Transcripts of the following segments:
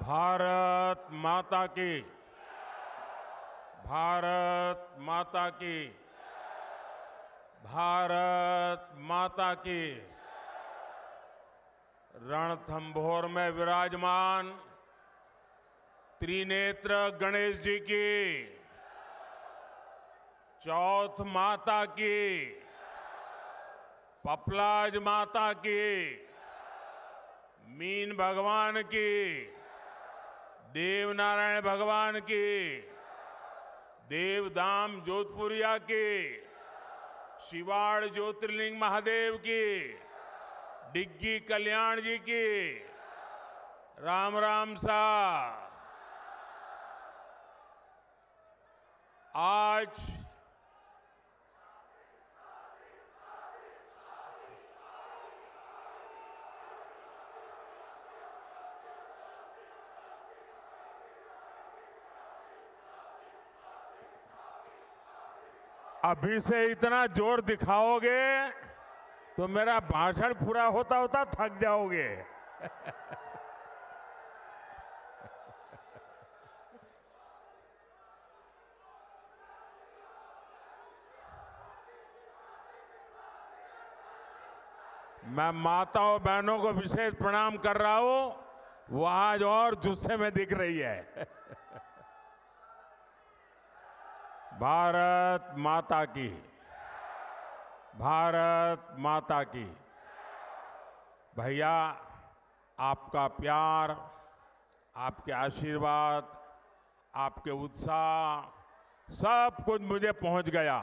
भारत माता की, भारत माता की, भारत माता की। रणथंभौर में विराजमान त्रिनेत्र गणेश जी की, चौथ माता की, पपलाज माता की, मीन भगवान की, देवनारायण भगवान की, देवधाम जोधपुरिया की, शिवाड़ ज्योतिर्लिंग महादेव की, डिग्गी कल्याण जी की। राम राम सा। आज अभी से इतना जोर दिखाओगे तो मेरा भाषण पूरा होता होता थक जाओगे। मैं माताओं बहनों को विशेष प्रणाम कर रहा हूं, वो आज और जुस्से में दिख रही है। भारत माता की, भारत माता की। भैया, आपका प्यार, आपके आशीर्वाद, आपके उत्साह, सब कुछ मुझे पहुंच गया।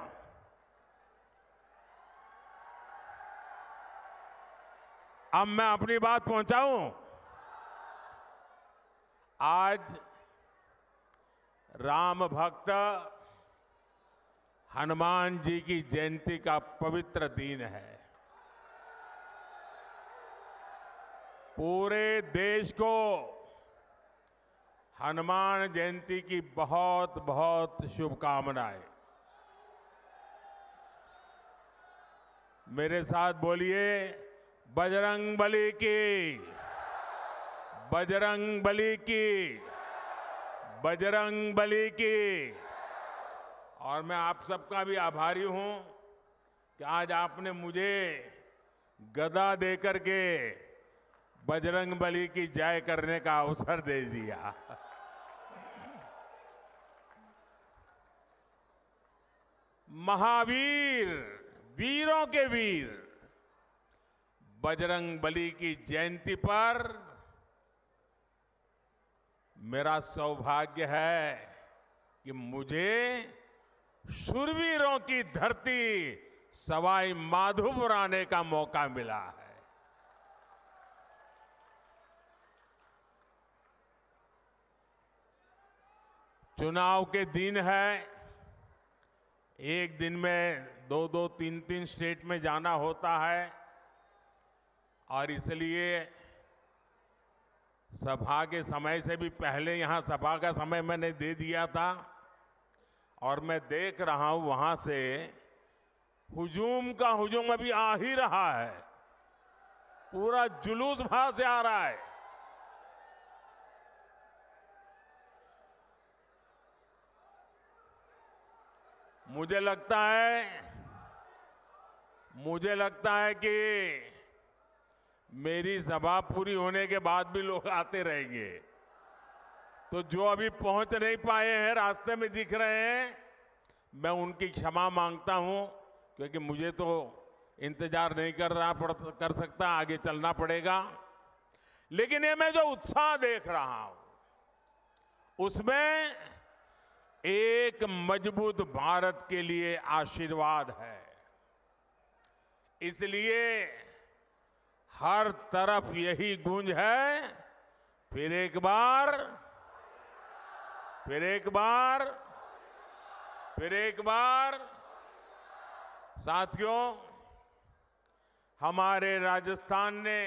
अब मैं अपनी बात पहुंचाऊं। आज राम भक्त हनुमान जी की जयंती का पवित्र दिन है। पूरे देश को हनुमान जयंती की बहुत बहुत शुभकामनाएं। मेरे साथ बोलिए, बजरंग बली की, बजरंग बली की, बजरंग बली की। और मैं आप सबका भी आभारी हूं कि आज आपने मुझे गदा देकर के बजरंग बली की जय करने का अवसर दे दिया। महावीर, वीरों के वीर बजरंग बली की जयंती पर मेरा सौभाग्य है कि मुझे शूरवीरों की धरती सवाई माधोपुर आने का मौका मिला है। चुनाव के दिन है, एक दिन में दो दो तीन तीन स्टेट में जाना होता है और इसलिए सभा के समय से भी पहले यहां सभा का समय मैंने दे दिया था और मैं देख रहा हूं वहां से हुजूम का हुजूम अभी आ ही रहा है। पूरा जुलूस वहां से आ रहा है। मुझे लगता है कि मेरी सभा पूरी होने के बाद भी लोग आते रहेंगे। तो जो अभी पहुंच नहीं पाए हैं, रास्ते में दिख रहे हैं, मैं उनकी क्षमा मांगता हूं, क्योंकि मुझे तो इंतजार नहीं कर सकता, आगे चलना पड़ेगा। लेकिन ये मैं जो उत्साह देख रहा हूं उसमें एक मजबूत भारत के लिए आशीर्वाद है। इसलिए हर तरफ यही गूंज है, फिर एक बार, फिर एक बार, फिर एक बार। साथियों, हमारे राजस्थान ने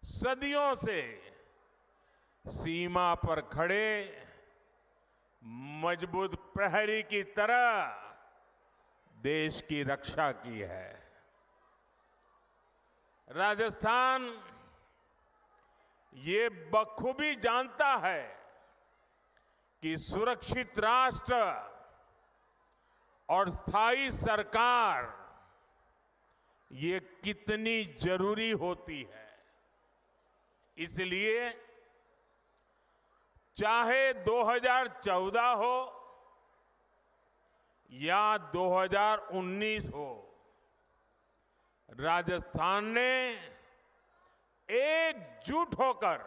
सदियों से सीमा पर खड़े मजबूत प्रहरी की तरह देश की रक्षा की है। राजस्थान ये बखूबी जानता है कि सुरक्षित राष्ट्र और स्थायी सरकार ये कितनी जरूरी होती है। इसलिए चाहे 2014 हो या 2019 हो, राजस्थान ने एकजुट होकर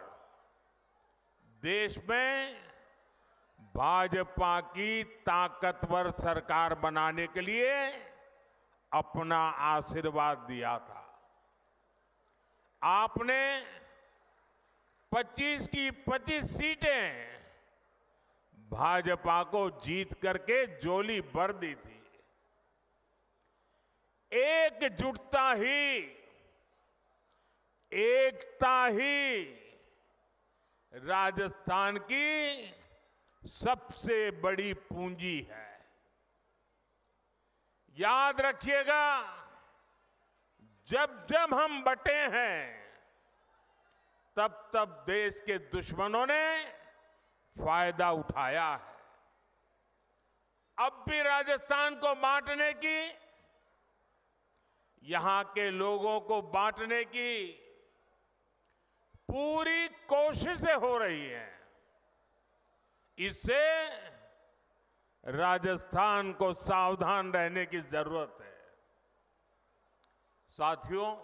देश में भाजपा की ताकतवर सरकार बनाने के लिए अपना आशीर्वाद दिया था। आपने 25 की 25 सीटें भाजपा को जीत करके झोली भर दी थी। एकजुटता ही, एकता ही राजस्थान की सबसे बड़ी पूंजी है। याद रखिएगा, जब जब हम बंटे हैं तब तब देश के दुश्मनों ने फायदा उठाया है। अब भी राजस्थान को बांटने की, यहां के लोगों को बांटने की पूरी कोशिशें हो रही हैं। इससे राजस्थान को सावधान रहने की जरूरत है। साथियों,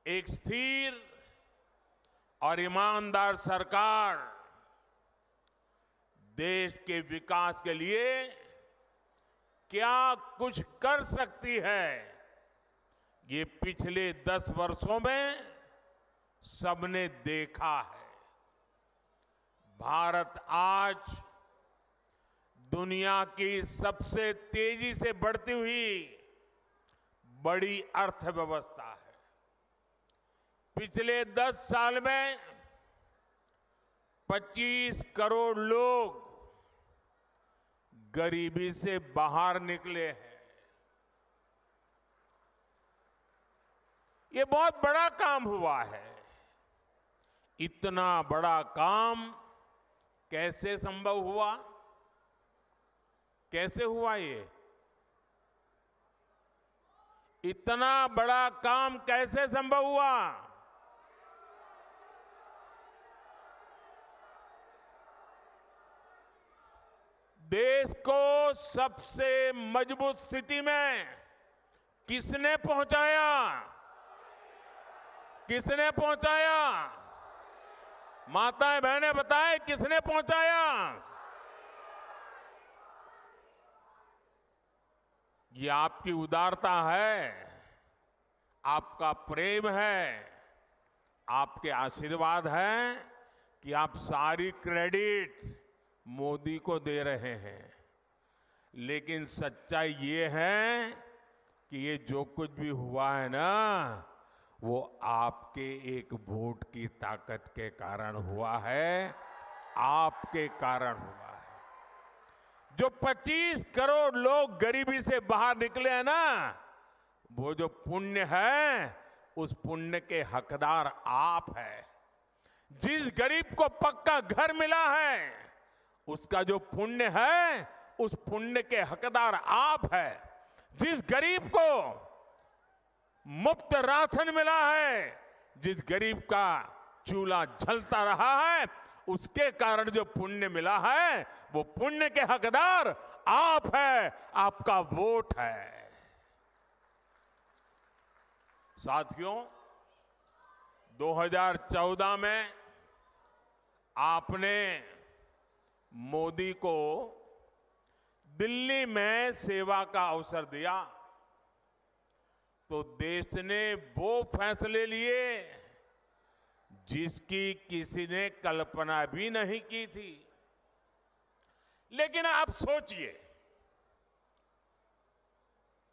एक स्थिर और ईमानदार सरकार देश के विकास के लिए क्या कुछ कर सकती है, ये पिछले 10 वर्षों में सबने देखा है। भारत आज दुनिया की सबसे तेजी से बढ़ती हुई बड़ी अर्थव्यवस्था है। पिछले 10 साल में 25 करोड़ लोग गरीबी से बाहर निकले हैं। ये बहुत बड़ा काम हुआ है। इतना बड़ा काम कैसे संभव हुआ? कैसे हुआ ये? इतना बड़ा काम कैसे संभव हुआ? देश को सबसे मजबूत स्थिति में किसने पहुंचाया? किसने पहुंचाया? माताएं बहनें बताएं, किसने पहुंचाया? ये आपकी उदारता है, आपका प्रेम है, आपके आशीर्वाद है कि आप सारी क्रेडिट मोदी को दे रहे हैं। लेकिन सच्चाई ये है कि ये जो कुछ भी हुआ है ना, वो आपके एक वोट की ताकत के कारण हुआ है, आपके कारण हुआ है। जो 25 करोड़ लोग गरीबी से बाहर निकले हैं ना, वो जो पुण्य है, उस पुण्य के हकदार आप हैं। जिस गरीब को पक्का घर मिला है, उसका जो पुण्य है, उस पुण्य के हकदार आप हैं। जिस गरीब को मुफ्त राशन मिला है, जिस गरीब का चूल्हा जलता रहा है, उसके कारण जो पुण्य मिला है, वो पुण्य के हकदार आप हैं, आपका वोट है। साथियों, 2014 में आपने मोदी को दिल्ली में सेवा का अवसर दिया, तो देश ने वो फैसले लिए जिसकी किसी ने कल्पना भी नहीं की थी। लेकिन आप सोचिए,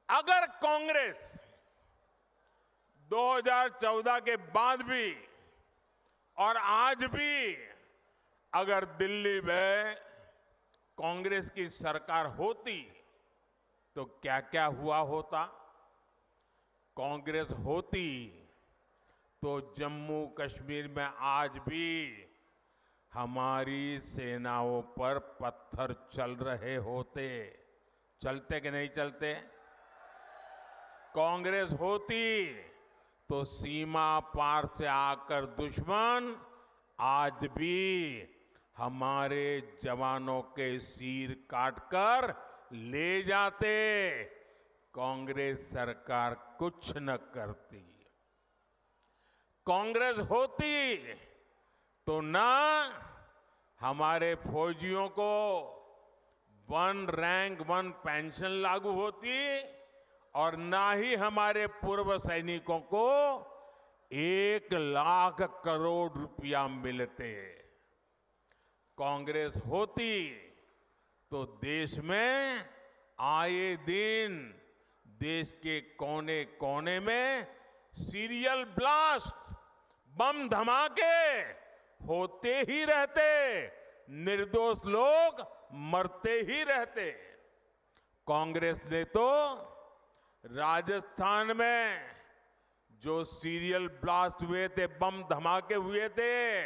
अगर कांग्रेस 2014 के बाद भी और आज भी अगर दिल्ली में कांग्रेस की सरकार होती, तो क्या क्या हुआ होता? कांग्रेस होती तो जम्मू कश्मीर में आज भी हमारी सेनाओं पर पत्थर चल रहे होते। चलते कि नहीं चलते? कांग्रेस होती तो सीमा पार से आकर दुश्मन आज भी हमारे जवानों के सिर काटकर ले जाते। कांग्रेस सरकार कुछ न करती। कांग्रेस होती तो ना हमारे फौजियों को 1 रैंक 1 पेंशन लागू होती और ना ही हमारे पूर्व सैनिकों को 1 लाख करोड़ रुपया मिलते। कांग्रेस होती तो देश में आए दिन देश के कोने कोने में सीरियल ब्लास्ट, बम धमाके होते ही रहते, निर्दोष लोग मरते ही रहते। कांग्रेस ने तो राजस्थान में जो सीरियल ब्लास्ट हुए थे, बम धमाके हुए थे,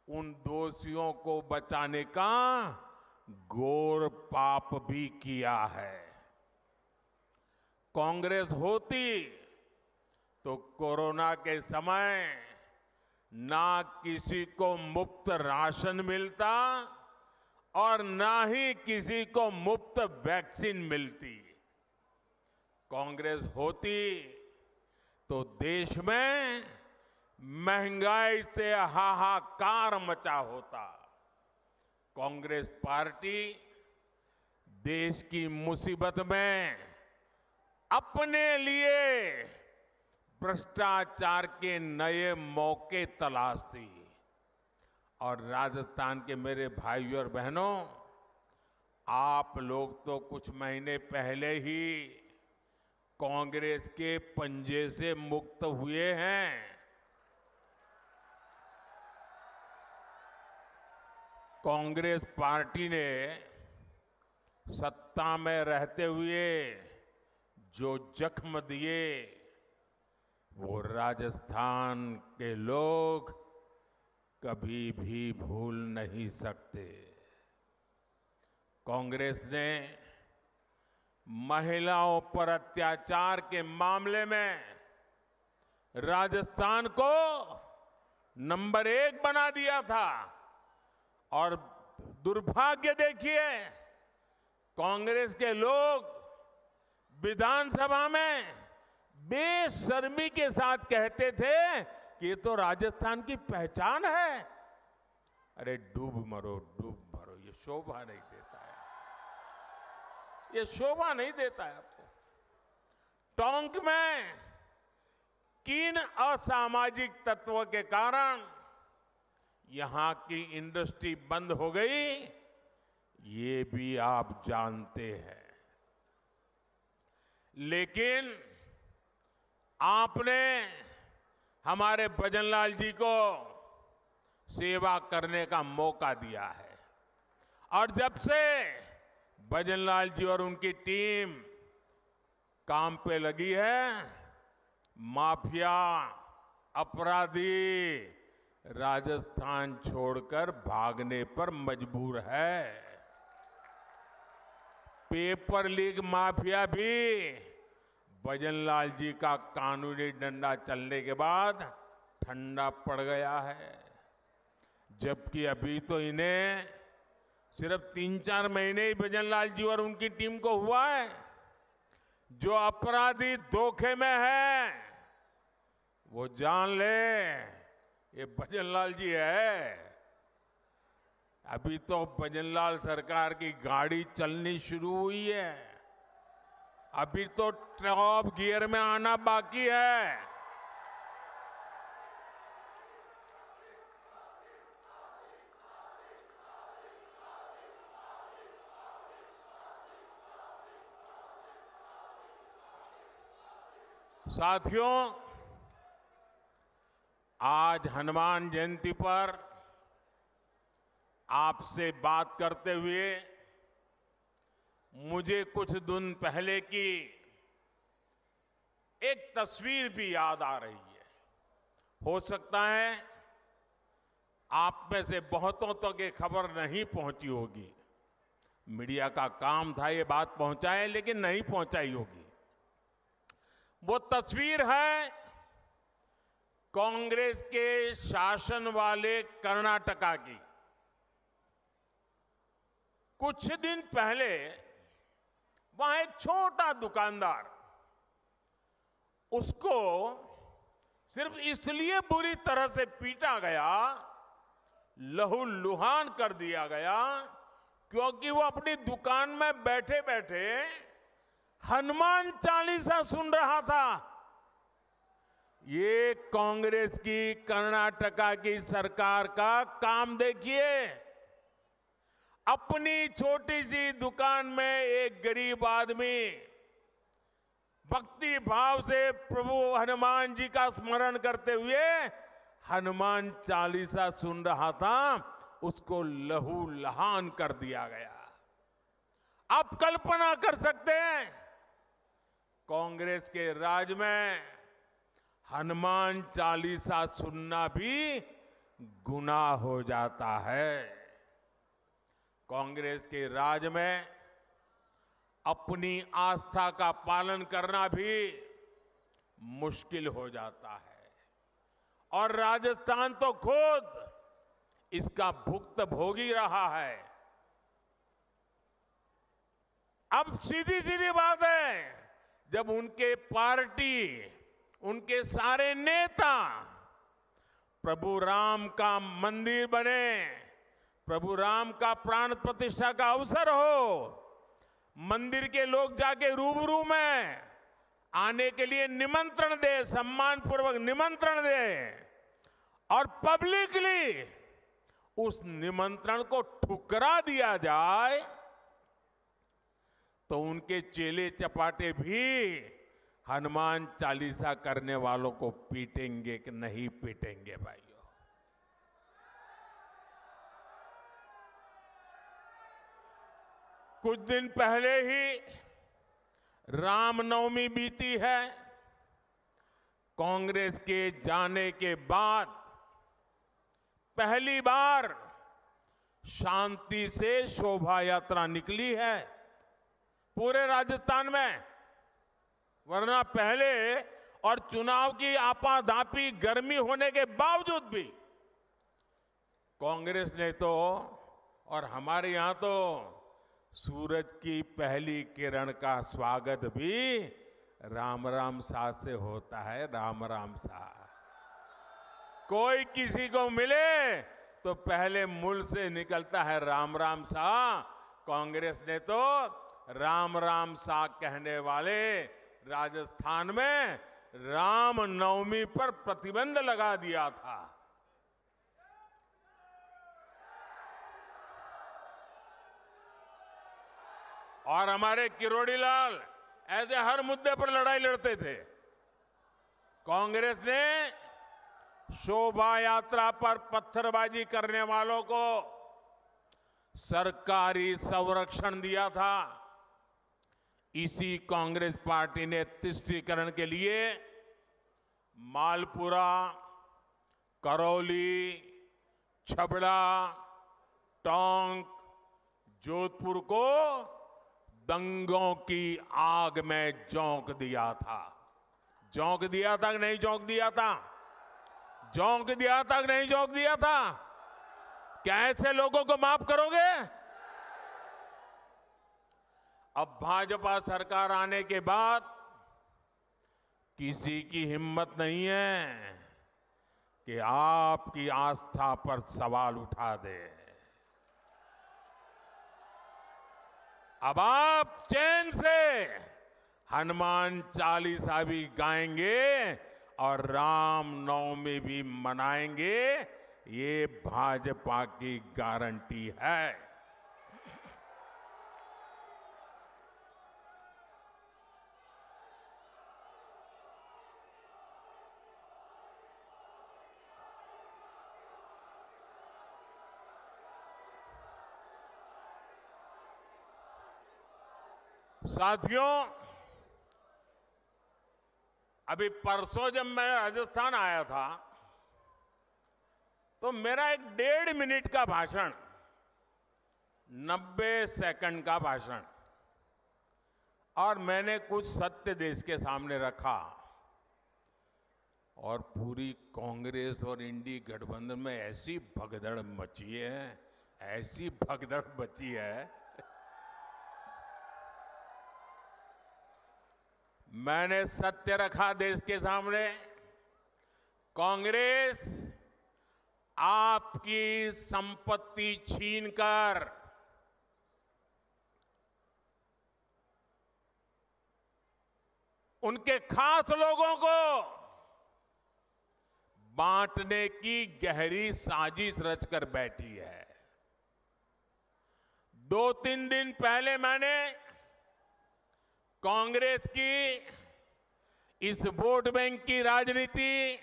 उन दोषियों को बचाने का घोर पाप भी किया है। कांग्रेस होती तो कोरोना के समय ना किसी को मुफ्त राशन मिलता और ना ही किसी को मुफ्त वैक्सीन मिलती। कांग्रेस होती तो देश में महंगाई से हाहाकार मचा होता। कांग्रेस पार्टी देश की मुसीबत में अपने लिए भ्रष्टाचार के नए मौके तलाशती। और राजस्थान के मेरे भाइयों और बहनों, आप लोग तो कुछ महीने पहले ही कांग्रेस के पंजे से मुक्त हुए हैं। कांग्रेस पार्टी ने सत्ता में रहते हुए जो जख्म दिए वो राजस्थान के लोग कभी भी भूल नहीं सकते। कांग्रेस ने महिलाओं पर अत्याचार के मामले में राजस्थान को नंबर 1 बना दिया था। और दुर्भाग्य देखिए, कांग्रेस के लोग विधानसभा में बेशर्मी के साथ कहते थे कि ये तो राजस्थान की पहचान है। अरे डूब मरो, ये शोभा नहीं देता है, ये शोभा नहीं देता है आपको। टोंक में किन असामाजिक तत्वों के कारण यहां की इंडस्ट्री बंद हो गई, ये भी आप जानते हैं। लेकिन आपने हमारे भजनलाल जी को सेवा करने का मौका दिया है। और जब से भजनलाल जी और उनकी टीम काम पे लगी है, माफिया, अपराधी राजस्थान छोड़कर भागने पर मजबूर है। पेपर लीक माफिया भी भजनलाल जी का कानूनी डंडा चलने के बाद ठंडा पड़ गया है। जबकि अभी तो इन्हें सिर्फ 3-4 महीने ही भजनलाल जी और उनकी टीम को हुआ है। जो अपराधी धोखे में है वो जान ले, ये भजनलाल जी है। अभी तो भजनलाल सरकार की गाड़ी चलनी शुरू हुई है, अभी तो टॉप गियर में आना बाकी है। साथियों, आज हनुमान जयंती पर आपसे बात करते हुए मुझे कुछ दिन पहले की एक तस्वीर भी याद आ रही है। हो सकता है आप में से बहुतों तक ये खबर नहीं पहुंची होगी। मीडिया का काम था ये बात पहुंचाए, लेकिन नहीं पहुंचाई होगी। वो तस्वीर है कांग्रेस के शासन वाले कर्नाटका की। कुछ दिन पहले वहां एक छोटा दुकानदार, उसको सिर्फ इसलिए बुरी तरह से पीटा गया, लहूलुहान कर दिया गया, क्योंकि वो अपनी दुकान में बैठे बैठे हनुमान चालीसा सुन रहा था। ये कांग्रेस की कर्नाटका की सरकार का काम देखिए। अपनी छोटी सी दुकान में एक गरीब आदमी भक्ति भाव से प्रभु हनुमान जी का स्मरण करते हुए हनुमान चालीसा सुन रहा था, उसको लहूलुहान कर दिया गया। आप कल्पना कर सकते हैं, कांग्रेस के राज में हनुमान चालीसा सुनना भी गुनाह हो जाता है। कांग्रेस के राज में अपनी आस्था का पालन करना भी मुश्किल हो जाता है, और राजस्थान तो खुद इसका भुक्तभोगी रहा है। अब सीधी सीधी बात है, जब उनके पार्टी, उनके सारे नेता प्रभु राम का मंदिर बने, प्रभु राम का प्राण प्रतिष्ठा का अवसर हो, मंदिर के लोग जाके रूबरू में आने के लिए निमंत्रण दे, सम्मान पूर्वक निमंत्रण दे, और पब्लिकली उस निमंत्रण को ठुकरा दिया जाए, तो उनके चेले चपाटे भी हनुमान चालीसा करने वालों को पीटेंगे कि नहीं पीटेंगे भाइयों? कुछ दिन पहले ही रामनवमी बीती है। कांग्रेस के जाने के बाद पहली बार शांति से शोभा यात्रा निकली है पूरे राजस्थान में, वरना पहले और चुनाव की आपाधापी गर्मी होने के बावजूद भी कांग्रेस ने तो, और हमारे यहां तो सूरज की पहली किरण का स्वागत भी राम राम सा से होता है। राम राम सा, कोई किसी को मिले तो पहले मुंह से निकलता है राम राम सा। कांग्रेस ने तो राम राम सा कहने वाले राजस्थान में राम नवमी पर प्रतिबंध लगा दिया था। और हमारे किरोड़ी लाल ऐसे हर मुद्दे पर लड़ाई लड़ते थे। कांग्रेस ने शोभा यात्रा पर पत्थरबाजी करने वालों को सरकारी संरक्षण दिया था। इसी कांग्रेस पार्टी ने तुष्टीकरण के लिए मालपुरा, करौली, छबड़ा, टोंक, जोधपुर को दंगों की आग में झोंक दिया था। झोंक दिया था कि नहीं झोंक दिया था? झोंक दिया था कि नहीं झोंक दिया था? क्या ऐसे लोगों को माफ करोगे? अब भाजपा सरकार आने के बाद किसी की हिम्मत नहीं है कि आपकी आस्था पर सवाल उठा दे। अब आप चैन से हनुमान चालीसा भी गाएंगे और राम नवमी भी मनाएंगे, ये भाजपा की गारंटी है। साथियों, अभी परसों जब मैं राजस्थान आया था तो मेरा एक 1.5 मिनट का भाषण, 90 सेकंड का भाषण, और मैंने कुछ सत्य देश के सामने रखा, और पूरी कांग्रेस और इंडी गठबंधन में ऐसी भगदड़ मची है, ऐसी भगदड़ मची है। मैंने सत्य रखा देश के सामने। कांग्रेस आपकी संपत्ति छीनकर उनके खास लोगों को बांटने की गहरी साजिश रचकर बैठी है। 2-3 दिन पहले मैंने कांग्रेस की इस वोट बैंक की राजनीति,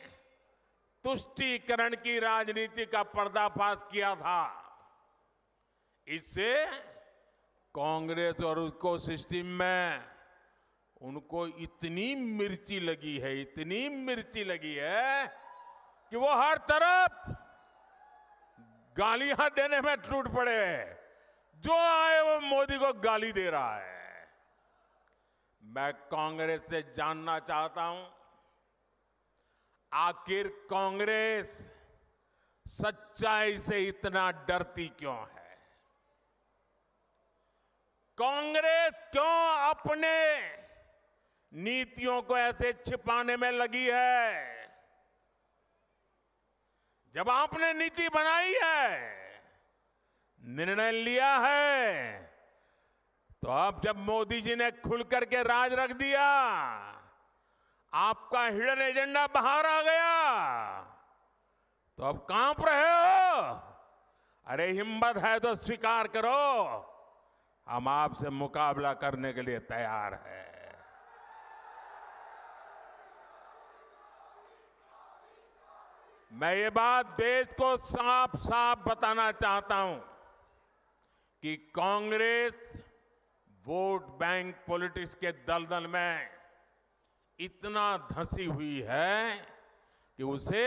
तुष्टीकरण की राजनीति का पर्दाफाश किया था। इससे कांग्रेस और उसको सिस्टम में उनको इतनी मिर्ची लगी है, इतनी मिर्ची लगी है कि वो हर तरफ गालियां देने में टूट पड़े। जो आए वो मोदी को गाली दे रहा है। मैं कांग्रेस से जानना चाहता हूं, आखिर कांग्रेस सच्चाई से इतना डरती क्यों है? कांग्रेस क्यों अपने नीतियों को ऐसे छिपाने में लगी है? जब आपने नीति बनाई है, निर्णय लिया है, तो अब जब मोदी जी ने खुल करके राज रख दिया, आपका हिडन एजेंडा बाहर आ गया, तो अब कांप रहे हो? अरे हिम्मत है तो स्वीकार करो, हम आपसे मुकाबला करने के लिए तैयार हैं। मैं ये बात देश को साफ साफ बताना चाहता हूं कि कांग्रेस वोट बैंक पॉलिटिक्स के दलदल में इतना धंसी हुई है कि उसे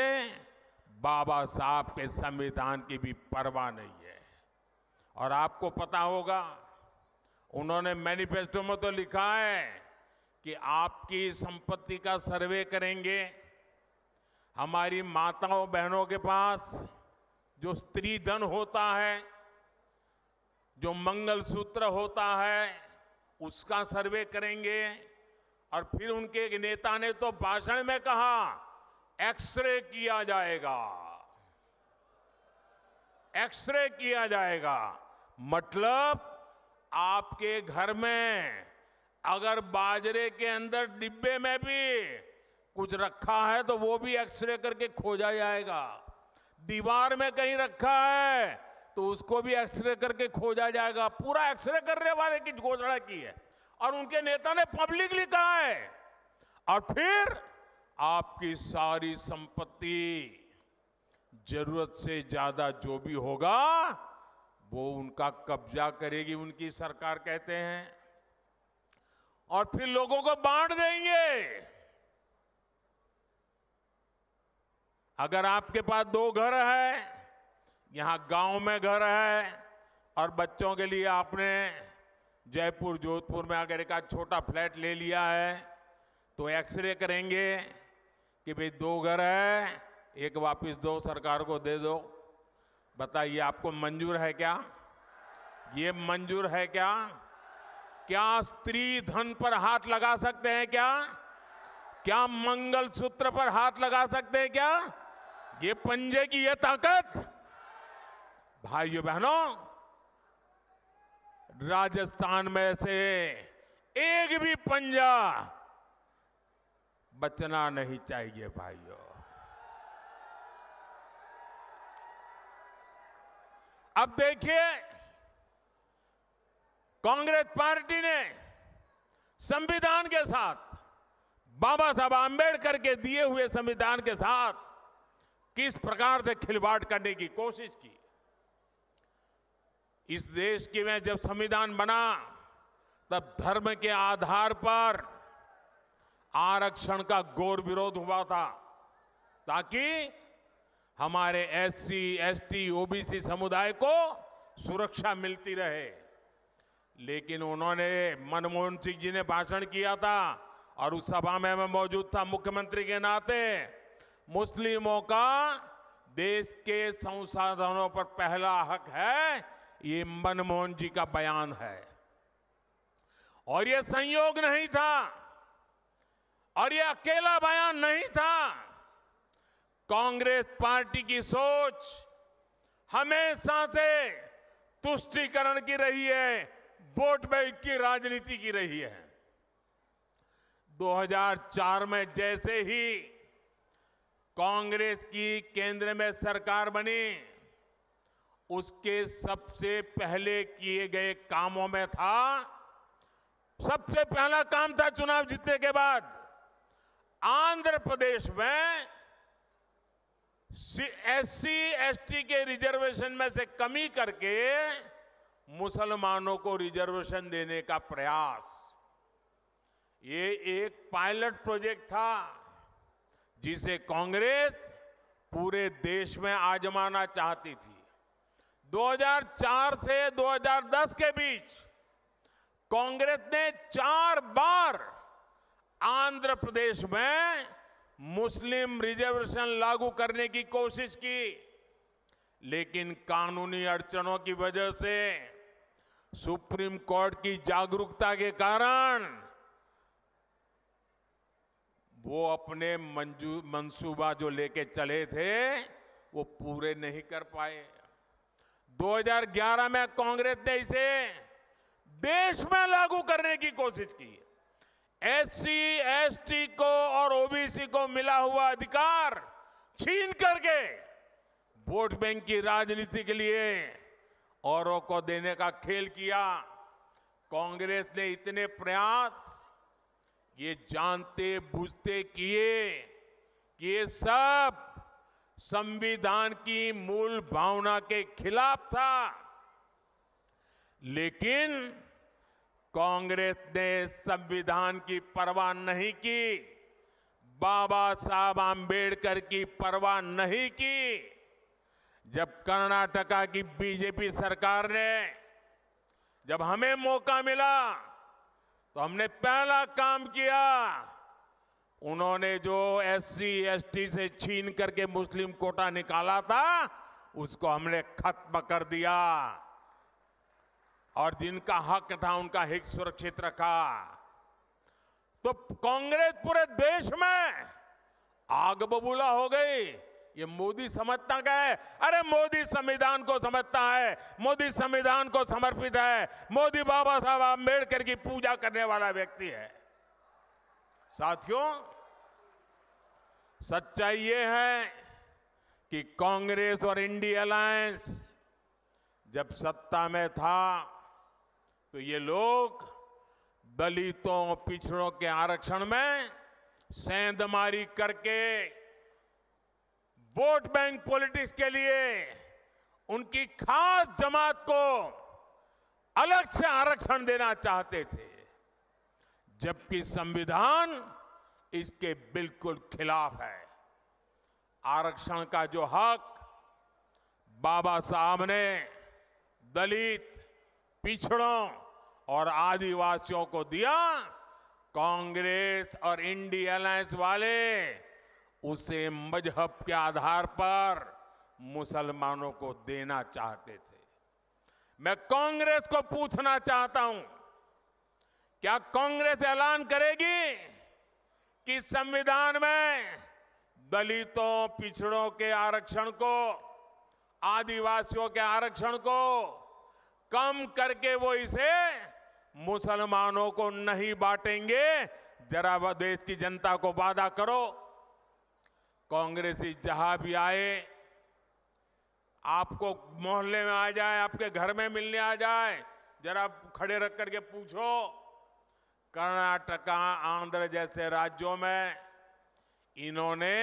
बाबा साहब के संविधान की भी परवाह नहीं है। और आपको पता होगा, उन्होंने मैनिफेस्टो में तो लिखा है कि आपकी संपत्ति का सर्वे करेंगे। हमारी माताओं बहनों के पास जो स्त्री धन होता है, जो मंगलसूत्र होता है, उसका सर्वे करेंगे। और फिर उनके एक नेता ने तो भाषण में कहा, एक्सरे किया जाएगा, एक्सरे किया जाएगा। मतलब आपके घर में अगर बाजरे के अंदर डिब्बे में भी कुछ रखा है तो वो भी एक्सरे करके खोजा जाएगा। दीवार में कहीं रखा है तो उसको भी एक्सरे करके खोजा जाएगा। पूरा एक्सरे करने वाले की घोषणा की है और उनके नेता ने पब्लिकली कहा है। और फिर आपकी सारी संपत्ति, जरूरत से ज्यादा जो भी होगा वो उनका कब्जा करेगी उनकी सरकार, कहते हैं, और फिर लोगों को बांट देंगे। अगर आपके पास 2 घर है, यहां गांव में घर है, और बच्चों के लिए आपने जयपुर जोधपुर में अगर एक छोटा फ्लैट ले लिया है, तो एक्सरे करेंगे कि भाई 2 घर है, एक वापस दो, सरकार को दे दो। बताइए, आपको मंजूर है क्या? ये मंजूर है क्या? क्या स्त्री धन पर हाथ लगा सकते हैं क्या? क्या मंगलसूत्र पर हाथ लगा सकते हैं क्या? ये पंजे की ये ताकत, भाइयों बहनों, राजस्थान में से एक भी पंजा बचना नहीं चाहिए भाइयों। अब देखिए, कांग्रेस पार्टी ने संविधान के साथ, बाबा साहब आंबेडकर के दिए हुए संविधान के साथ किस प्रकार से खिलवाड़ करने की कोशिश की। इस देश की में जब संविधान बना तब धर्म के आधार पर आरक्षण का घोर विरोध हुआ था, ताकि हमारे एससी, एसटी, ओबीसी समुदाय को सुरक्षा मिलती रहे। लेकिन उन्होंने, मनमोहन सिंह जी ने भाषण किया था और उस सभा में मैं मौजूद था मुख्यमंत्री के नाते, मुस्लिमों का देश के संसाधनों पर पहला हक है, ये मनमोहन जी का बयान है। और ये संयोग नहीं था और ये अकेला बयान नहीं था। कांग्रेस पार्टी की सोच हमेशा से तुष्टीकरण की रही है, वोट बैंक की राजनीति की रही है। 2004 में जैसे ही कांग्रेस की केंद्र में सरकार बनी, उसके सबसे पहले किए गए कामों में था, सबसे पहला काम था चुनाव जीतने के बाद आंध्र प्रदेश में एससी, एसटी के रिजर्वेशन में से कमी करके मुसलमानों को रिजर्वेशन देने का प्रयास। ये एक पायलट प्रोजेक्ट था जिसे कांग्रेस पूरे देश में आजमाना चाहती थी। 2004 से 2010 के बीच कांग्रेस ने 4 बार आंध्र प्रदेश में मुस्लिम रिजर्वेशन लागू करने की कोशिश की, लेकिन कानूनी अड़चनों की वजह से, सुप्रीम कोर्ट की जागरूकता के कारण वो अपने मंसूबा जो लेके चले थे वो पूरे नहीं कर पाए। 2011 में कांग्रेस ने इसे देश में लागू करने की कोशिश की। एससी, एसटी को और ओबीसी को मिला हुआ अधिकार छीन करके वोट बैंक की राजनीति के लिए औरों को देने का खेल किया। कांग्रेस ने इतने प्रयास ये जानते बूझते किए कि ये सब संविधान की मूल भावना के खिलाफ था। लेकिन कांग्रेस ने संविधान की परवाह नहीं की, बाबा साहब आंबेडकर की परवाह नहीं की। जब कर्नाटका की बीजेपी सरकार ने, जब हमें मौका मिला तो हमने पहला काम किया, उन्होंने जो एससी, एसटी से छीन करके मुस्लिम कोटा निकाला था उसको हमने खत्म कर दिया और जिनका हक था उनका हित सुरक्षित रखा। तो कांग्रेस पूरे देश में आग बबूला हो गई। ये मोदी समझता क्या है? अरे मोदी संविधान को समझता है, मोदी संविधान को समर्पित है, मोदी बाबा साहब आंबेडकर की पूजा करने वाला व्यक्ति है। साथियों, सच्चाई ये है कि कांग्रेस और इंडिया अलायंस जब सत्ता में था तो ये लोग दलितों, पिछड़ों के आरक्षण में सेंधमारी करके वोट बैंक पॉलिटिक्स के लिए उनकी खास जमात को अलग से आरक्षण देना चाहते थे, जबकि संविधान इसके बिल्कुल खिलाफ है। आरक्षण का जो हक बाबा साहब ने दलित, पिछड़ों और आदिवासियों को दिया, कांग्रेस और इंडिया अलायंस वाले उसे मजहब के आधार पर मुसलमानों को देना चाहते थे। मैं कांग्रेस को पूछना चाहता हूं, क्या कांग्रेस ऐलान करेगी कि संविधान में दलितों, पिछड़ों के आरक्षण को, आदिवासियों के आरक्षण को कम करके वो इसे मुसलमानों को नहीं बांटेंगे? जरा वह देश की जनता को वादा करो। कांग्रेसी जहां भी आए, आपको मोहल्ले में आ जाए, आपके घर में मिलने आ जाए, जरा खड़े रख करके पूछो, कर्नाटका, आंध्र जैसे राज्यों में इन्होंने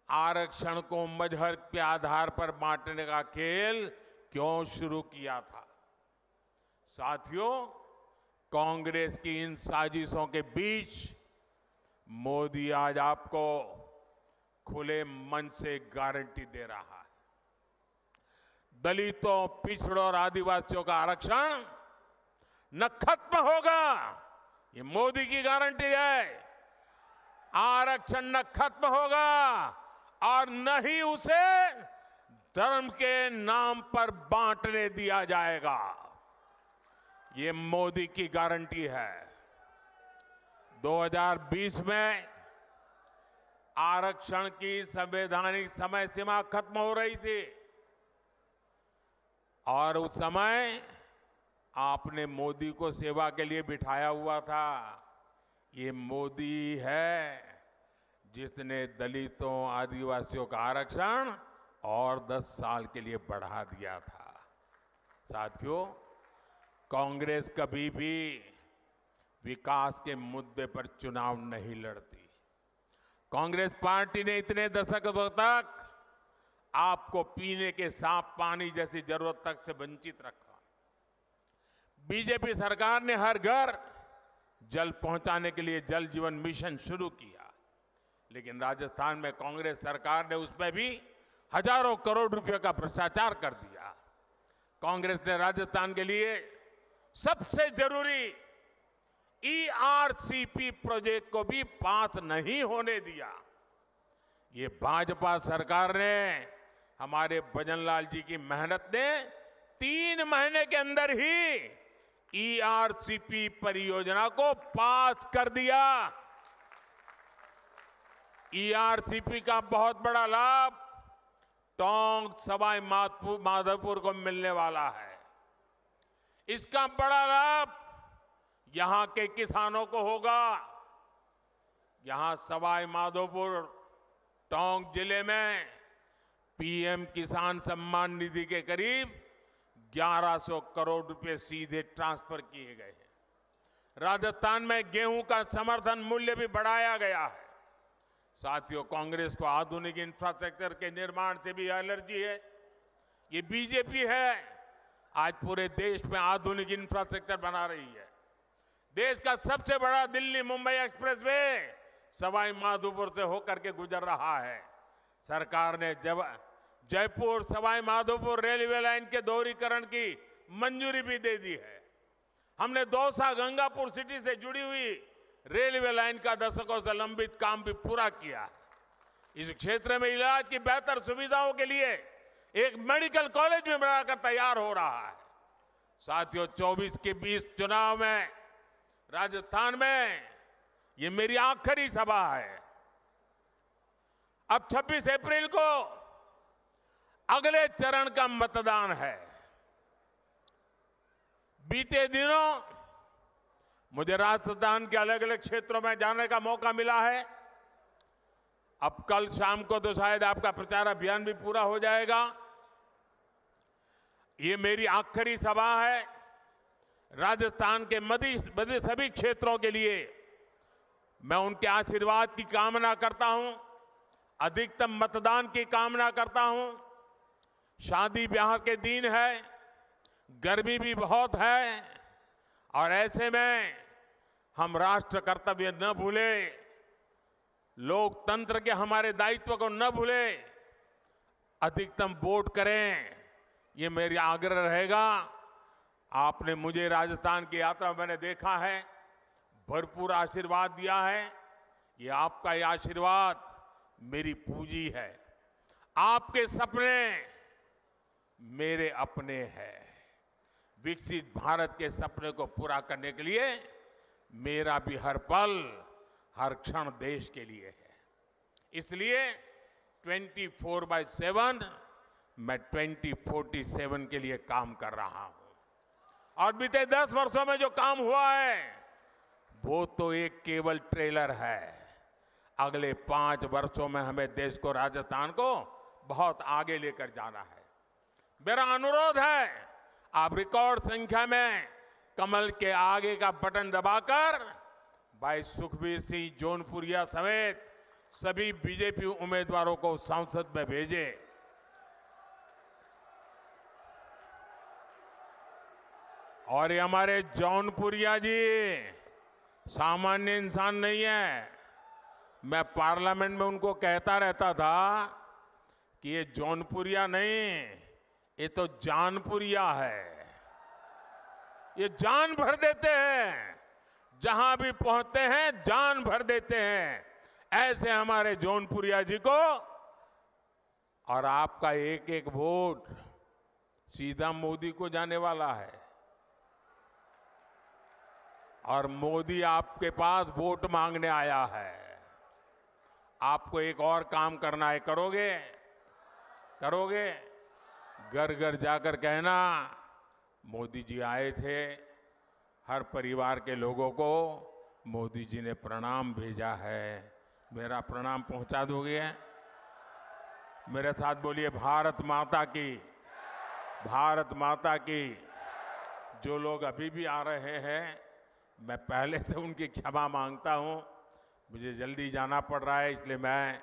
आरक्षण को मजहब के आधार पर बांटने का खेल क्यों शुरू किया था? साथियों, कांग्रेस की इन साजिशों के बीच मोदी आज आपको खुले मन से गारंटी दे रहा है। दलितों, पिछड़ों और आदिवासियों का आरक्षण न खत्म होगा, ये मोदी की गारंटी है। आरक्षण न खत्म होगा और न ही उसे धर्म के नाम पर बांटने दिया जाएगा, ये मोदी की गारंटी है। 2020 में आरक्षण की संवैधानिक समय सीमा खत्म हो रही थी और उस समय आपने मोदी को सेवा के लिए बिठाया हुआ था। ये मोदी है जिसने दलितों, आदिवासियों का आरक्षण और 10 साल के लिए बढ़ा दिया था। साथियों, कांग्रेस कभी भी विकास के मुद्दे पर चुनाव नहीं लड़ती। कांग्रेस पार्टी ने इतने दशकों तक आपको पीने के साफ पानी जैसी जरूरत तक से वंचित रखा। बीजेपी सरकार ने हर घर जल पहुंचाने के लिए जल जीवन मिशन शुरू किया, लेकिन राजस्थान में कांग्रेस सरकार ने उसमें भी हजारों करोड़ रुपए का भ्रष्टाचार कर दिया। कांग्रेस ने राजस्थान के लिए सबसे जरूरी ERCP प्रोजेक्ट को भी पास नहीं होने दिया। ये भाजपा सरकार ने, हमारे भजनलाल जी की मेहनत ने 3 महीने के अंदर ही ERCP परियोजना को पास कर दिया। ERCP का बहुत बड़ा लाभ टोंक, सवाई माधोपुर को मिलने वाला है। इसका बड़ा लाभ यहां के किसानों को होगा। यहां सवाई माधोपुर, टोंक जिले में PM किसान सम्मान निधि के करीब 1100 करोड़ रुपए सीधे ट्रांसफर किए गए हैं। राजस्थान में गेहूं का समर्थन मूल्य भी बढ़ाया गया है। साथियों, कांग्रेस को आधुनिक इंफ्रास्ट्रक्चर के निर्माण से भी एलर्जी है। ये बीजेपी है आज पूरे देश में आधुनिक इंफ्रास्ट्रक्चर बना रही है। देश का सबसे बड़ा दिल्ली मुंबई एक्सप्रेसवे सवाई माधोपुर से होकर के गुजर रहा है। सरकार ने जयपुर सवाई माधोपुर रेलवे लाइन के दोहरीकरण की मंजूरी भी दे दी है। हमने दौसा गंगापुर सिटी से जुड़ी हुई रेलवे लाइन का दशकों से लंबित काम भी पूरा किया। इस क्षेत्र में इलाज की बेहतर सुविधाओं के लिए एक मेडिकल कॉलेज भी बनाकर तैयार हो रहा है। साथियों, 24 के 20 चुनाव में राजस्थान में ये मेरी आखिरी सभा है। अब 26 अप्रैल को अगले चरण का मतदान है। बीते दिनों मुझे राजस्थान के अलग अलग क्षेत्रों में जाने का मौका मिला है। अब कल शाम को तो शायद आपका प्रचार अभियान भी पूरा हो जाएगा। ये मेरी आखिरी सभा है। राजस्थान के मध्य सभी क्षेत्रों के लिए मैं उनके आशीर्वाद की कामना करता हूं, अधिकतम मतदान की कामना करता हूं। शादी ब्याह के दिन है, गर्मी भी बहुत है और ऐसे में हम राष्ट्र कर्तव्य न भूलें, लोकतंत्र के हमारे दायित्व को न भूलें, अधिकतम वोट करें, ये मेरा आग्रह रहेगा। आपने मुझे राजस्थान की यात्रा में मैंने देखा है, भरपूर आशीर्वाद दिया है। ये आपका ये आशीर्वाद मेरी पूंजी है। आपके सपने मेरे अपने हैं। विकसित भारत के सपने को पूरा करने के लिए मेरा भी हर पल, हर क्षण देश के लिए है। इसलिए 24/7 मैं 2047 के लिए काम कर रहा हूं। और बीते 10 वर्षों में जो काम हुआ है वो तो एक केवल ट्रेलर है। अगले 5 वर्षों में हमें देश को, राजस्थान को बहुत आगे लेकर जाना है। मेरा अनुरोध है, आप रिकॉर्ड संख्या में कमल के आगे का बटन दबाकर भाई सुखबीर सिंह जौनपुरिया समेत सभी बीजेपी उम्मीदवारों को संसद में भेजें। और ये हमारे जौनपुरिया जी सामान्य इंसान नहीं है। मैं पार्लियामेंट में उनको कहता रहता था कि ये जौनपुरिया नहीं, ये तो जानपुरिया है। ये जान भर देते हैं, जहां भी पहुंचते हैं जान भर देते हैं। ऐसे हमारे जौनपुरिया जी को, और आपका एक एक वोट सीधा मोदी को जाने वाला है। और मोदी आपके पास वोट मांगने आया है। आपको एक और काम करना है, करोगे? करोगे? घर घर जाकर कहना, मोदी जी आए थे, हर परिवार के लोगों को मोदी जी ने प्रणाम भेजा है, मेरा प्रणाम पहुंचा दोगे? मेरे साथ बोलिए, भारत माता की, भारत माता की। जो लोग अभी भी आ रहे हैं, मैं पहले से उनकी क्षमा मांगता हूं। मुझे जल्दी जाना पड़ रहा है, इसलिए मैं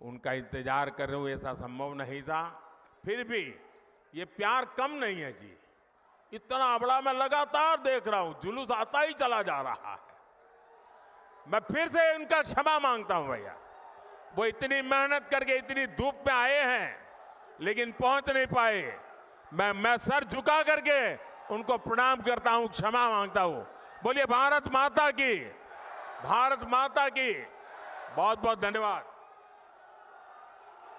उनका इंतजार कर रहा हूं। ऐसा संभव नहीं था। फिर भी ये प्यार कम नहीं है जी। इतना बड़ा मैं लगातार देख रहा हूं, जुलूस आता ही चला जा रहा है। मैं फिर से उनका क्षमा मांगता हूं भैया। वो इतनी मेहनत करके इतनी धूप में आए हैं, लेकिन पहुंच नहीं पाए। मैं सर झुका करके उनको प्रणाम करता हूं, क्षमा मांगता हूं। बोलिए भारत माता की, भारत माता की। बहुत बहुत धन्यवाद।